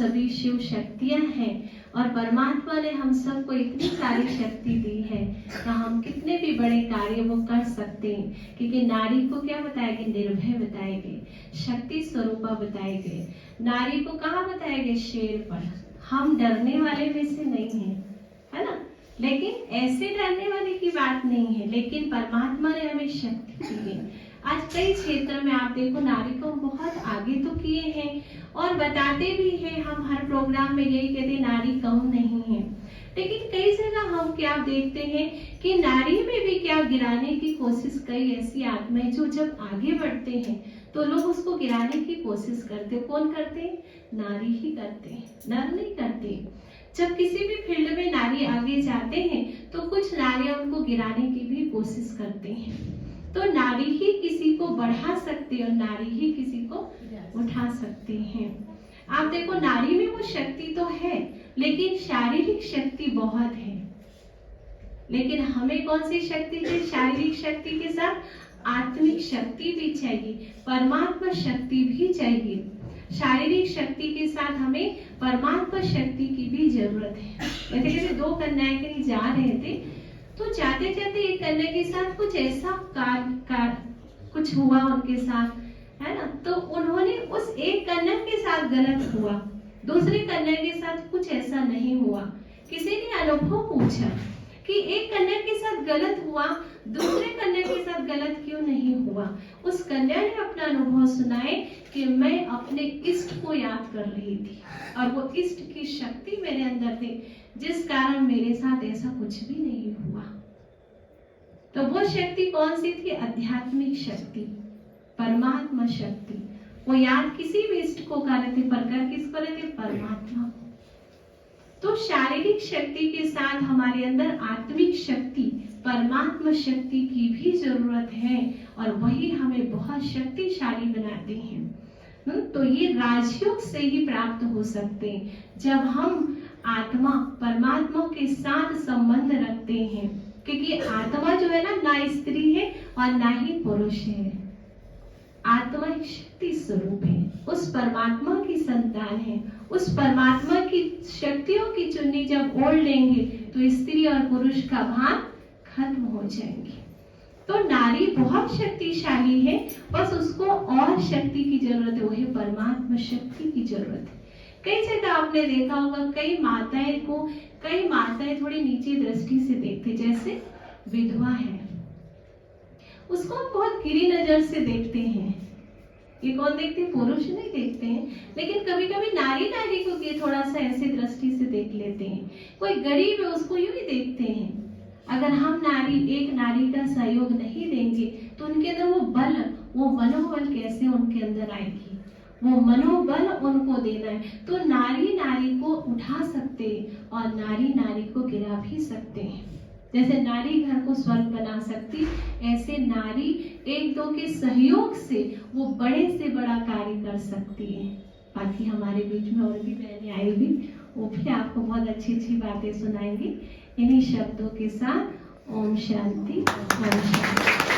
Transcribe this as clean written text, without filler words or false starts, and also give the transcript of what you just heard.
सभी शिव शक्तियां हैं और परमात्मा ने हम सबको इतनी सारी शक्ति दी है तो हम कितने भी बड़े कार्य वो कर सकते हैं, क्योंकि नारी को क्या बताया गया? निर्भय बताए गए, शक्ति स्वरूपा बताए गए। नारी को कहाँ बताया गया? शेर पर। हम डरने वाले में से नहीं है, है ना? लेकिन ऐसे डरने वाले की बात नहीं है, लेकिन परमात्मा ने हमें शक्ति दी है। आज कई क्षेत्र में आप देखो नारी को बहुत आगे तो किए हैं और बताते भी हैं, हम हर प्रोग्राम में यही कहते हैं नारी कम नहीं है। लेकिन कई जगह हम क्या देखते हैं कि नारी में भी क्या गिराने की कोशिश, कई ऐसी आत्माएं जो जब आगे बढ़ते हैं तो लोग उसको गिराने की कोशिश करते हैं। कौन करते हैं? नारी ही करते हैं, नर नहीं करते। जब किसी भी फील्ड में नारी आगे जाते हैं तो कुछ नारियां उनको गिराने की भी कोशिश करते हैं। तो नारी ही किसी को बढ़ा सकती है और नारी ही किसी को उठा सकती है। आप देखो नारी में वो शक्ति तो है, लेकिन शारीरिक शक्ति बहुत है। लेकिन हमें कौन सी शक्ति चाहिए? शारीरिक शक्ति के साथ आत्मिक शक्ति भी चाहिए, परमात्मा शक्ति भी चाहिए। शारीरिक शक्ति के साथ हमें परमात्मा शक्ति की भी जरूरत है। जैसे दो कन्याएं कहीं जा रहे थे तो जाते जाते एक कन्या के साथ कुछ ऐसा कुछ हुआ उनके साथ, है ना? तो उन्होंने उस एक कन्या के साथ गलत हुआ, दूसरी कन्या के साथ कुछ ऐसा नहीं हुआ। किसी ने अनुभव पूछा कि एक कन्या के साथ गलत हुआ, दूसरे कन्या के साथ गलत क्यों नहीं हुआ? उस कन्या ने अपना अनुभव सुनाए कि मैं अपने इष्ट को याद कर रही थी और वो इष्ट की शक्ति मेरे अंदर थी, जिस कारण मेरे साथ ऐसा कुछ भी नहीं हुआ। तो वो शक्ति कौन सी थी? आध्यात्मिक शक्ति, परमात्मा शक्ति। वो याद किसी भी इष्ट को कर रहे थे, पर कर किसको रहे थे? परमात्मा को। तो शारीरिक शक्ति के साथ हमारे अंदर आत्मिक शक्ति, परमात्मा शक्ति की भी जरूरत है और वही हमें बहुत शक्तिशाली बनाते हैं। तो ये राजयोग से ही प्राप्त हो सकते हैं, जब हम आत्मा परमात्मा के साथ संबंध रखते हैं। क्योंकि आत्मा जो है ना स्त्री है और ना ही पुरुष है। आत्मा एक शक्ति स्वरूप है, उस परमात्मा की संतान है। उस परमात्मा की शक्तियों की चुन्नी जब ओढ़ लेंगे तो स्त्री और पुरुष का भान खत्म हो जाएंगे। तो नारी बहुत शक्तिशाली है, बस उसको और शक्ति की जरूरत है, वही परमात्मा शक्ति की जरूरत है। कई जगह आपने देखा होगा कई माताएं थोड़ी नीची दृष्टि से देखते, जैसे विधवा है उसको बहुत गिरी नजर से देखते हैं। ये कौन देखते हैं? पुरुष नहीं देखते हैं, लेकिन कभी कभी नारी को ये थोड़ा सा ऐसे दृष्टि से देख लेते हैं। कोई गरीब है उसको यूं ही देखते हैं। अगर हम एक नारी का सहयोग नहीं देंगे तो उनके अंदर वो मनोबल कैसे उनके अंदर आएगी? वो मनोबल उनको देना है। तो नारी को उठा सकते हैं और नारी को गिरा भी सकते हैं। जैसे नारी घर को स्वर्ग बना सकती, ऐसे नारी एक दो के सहयोग से वो बड़े से बड़ा कार्य कर सकती है। बाकी हमारे बीच में और भी बहनें आई हुई, वो भी आपको बहुत अच्छी अच्छी बातें सुनाएंगी। इन्हीं शब्दों के साथ ओम शांति, ओम शांति।